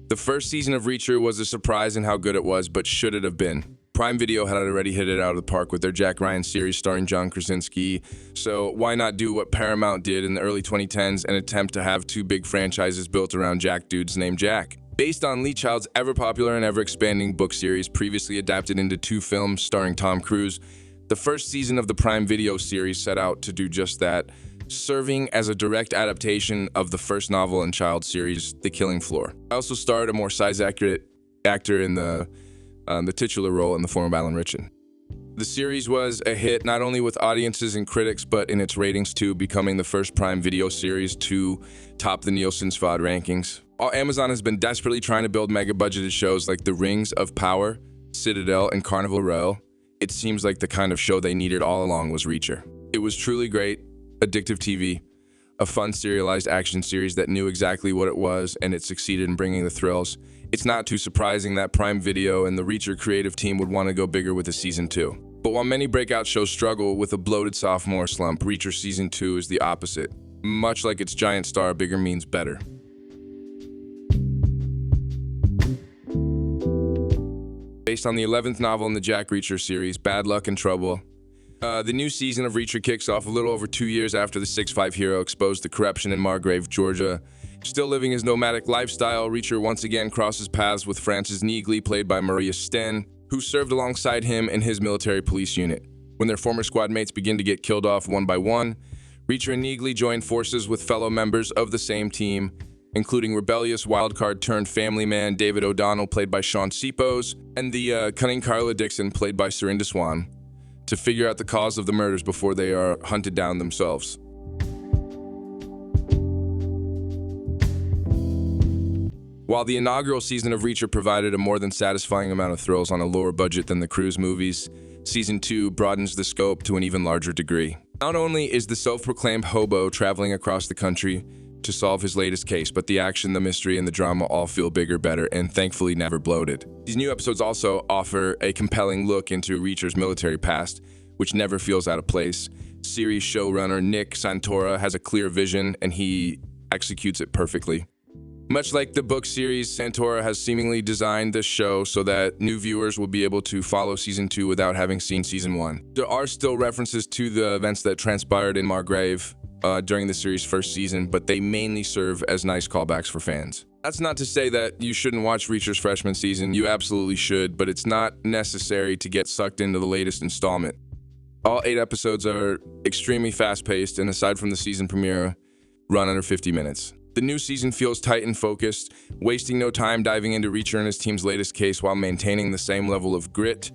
The first season of Reacher was a surprise in how good it was, but should it have been? Prime Video had already hit it out of the park with their Jack Ryan series starring John Krasinski, so why not do what Paramount did in the early 2010s and attempt to have two big franchises built around Jack dudes named Jack? Based on Lee Child's ever-popular and ever-expanding book series, previously adapted into 2 films starring Tom Cruise, the first season of the Prime Video series set out to do just that, serving as a direct adaptation of the first novel in Child series, The Killing Floor. I also starred a more size-accurate actor in the titular role in the form of Alan Ritchson. The series was a hit not only with audiences and critics, but in its ratings too, becoming the first Prime Video series to top the Nielsen SVOD rankings. Amazon has been desperately trying to build mega-budgeted shows like The Rings of Power, Citadel, and Carnival Row. It seems like the kind of show they needed all along was Reacher. It was truly great, addictive TV, a fun serialized action series that knew exactly what it was, and it succeeded in bringing the thrills. It's not too surprising that Prime Video and the Reacher creative team would want to go bigger with a season 2. But while many breakout shows struggle with a bloated sophomore slump, Reacher season 2 is the opposite. Much like its giant star, bigger means better. Based on the 11th novel in the Jack Reacher series, Bad Luck and Trouble, the new season of Reacher kicks off a little over 2 years after the 6'5" hero exposed the corruption in Margrave, Georgia. Still living his nomadic lifestyle, Reacher once again crosses paths with Frances Neagley, played by Maria Sten, who served alongside him in his military police unit. When their former squad mates begin to get killed off one by one, Reacher and Neagley join forces with fellow members of the same team, including rebellious wildcard-turned-family man David O'Donnell, played by Sean Sipos, and the cunning Carla Dixon, played by Serinda Swan, to figure out the cause of the murders before they are hunted down themselves. While the inaugural season of Reacher provided a more than satisfying amount of thrills on a lower budget than the Cruise movies, Season 2 broadens the scope to an even larger degree. Not only is the self-proclaimed hobo traveling across the country to solve his latest case, but the action, the mystery, and the drama all feel bigger, better, and thankfully never bloated. These new episodes also offer a compelling look into Reacher's military past, which never feels out of place. Series showrunner Nick Santora has a clear vision, and he executes it perfectly. Much like the book series, Santora has seemingly designed this show so that new viewers will be able to follow Season 2 without having seen Season 1. There are still references to the events that transpired in Margrave during the series' first season, but they mainly serve as nice callbacks for fans. That's not to say that you shouldn't watch Reacher's freshman season. You absolutely should, but it's not necessary to get sucked into the latest installment. All 8 episodes are extremely fast-paced, and aside from the season premiere, run under 50 minutes. The new season feels tight and focused, wasting no time diving into Reacher and his team's latest case while maintaining the same level of grit,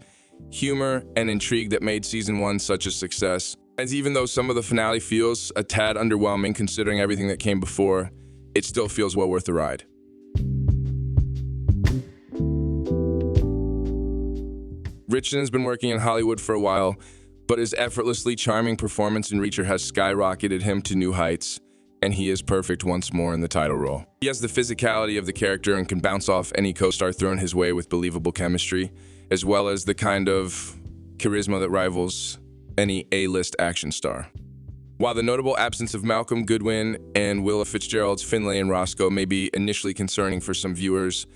humor, and intrigue that made Season 1 such a success. As even though some of the finale feels a tad underwhelming considering everything that came before, it still feels well worth the ride. Ritchson has been working in Hollywood for a while, but his effortlessly charming performance in Reacher has skyrocketed him to new heights, and he is perfect once more in the title role. He has the physicality of the character and can bounce off any co-star thrown his way with believable chemistry, as well as the kind of charisma that rivals any A-list action star. While the notable absence of Malcolm Goodwin and Willa Fitzgerald's Finlay and Roscoe may be initially concerning for some viewers,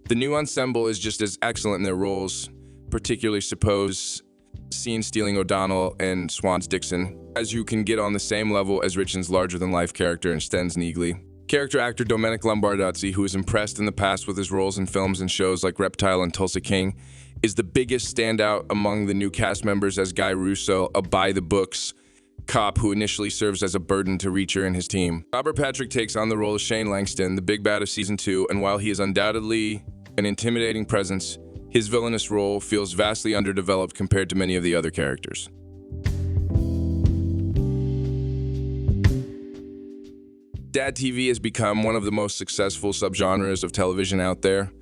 the new ensemble is just as excellent in their roles, particularly suppose scene-stealing O'Donnell and Swan's Dixon, as you can get on the same level as Ritchson's larger-than-life character and Stens Neagley. Character actor Domenic Lombardozzi, who has impressed in the past with his roles in films and shows like Reptile and Tulsa King, is the biggest standout among the new cast members as Guy Russo, a by-the-books cop who initially serves as a burden to Reacher and his team. Robert Patrick takes on the role of Shane Langston, the big bad of Season 2, and while he is undoubtedly an intimidating presence, his villainous role feels vastly underdeveloped compared to many of the other characters. Dad TV has become one of the most successful subgenres of television out there.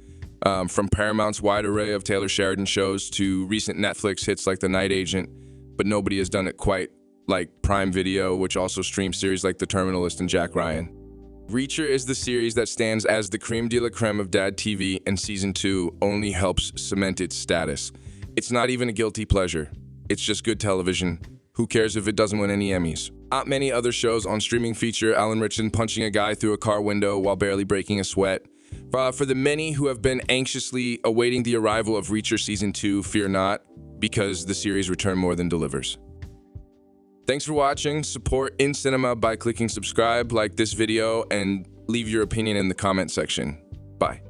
From Paramount's wide array of Taylor Sheridan shows to recent Netflix hits like The Night Agent, but nobody has done it quite like Prime Video, which also streams series like The Terminalist and Jack Ryan. Reacher is the series that stands as the creme de la creme of Dad TV, and Season 2 only helps cement its status. It's not even a guilty pleasure. It's just good television. Who cares if it doesn't win any Emmys? Not many other shows on streaming feature Alan Ritchson punching a guy through a car window while barely breaking a sweat, For the many who have been anxiously awaiting the arrival of Reacher Season 2, fear not, because the series return more than delivers. Thanks for watching. Support In Cinema by clicking subscribe, like this video, and leave your opinion in the comment section. Bye.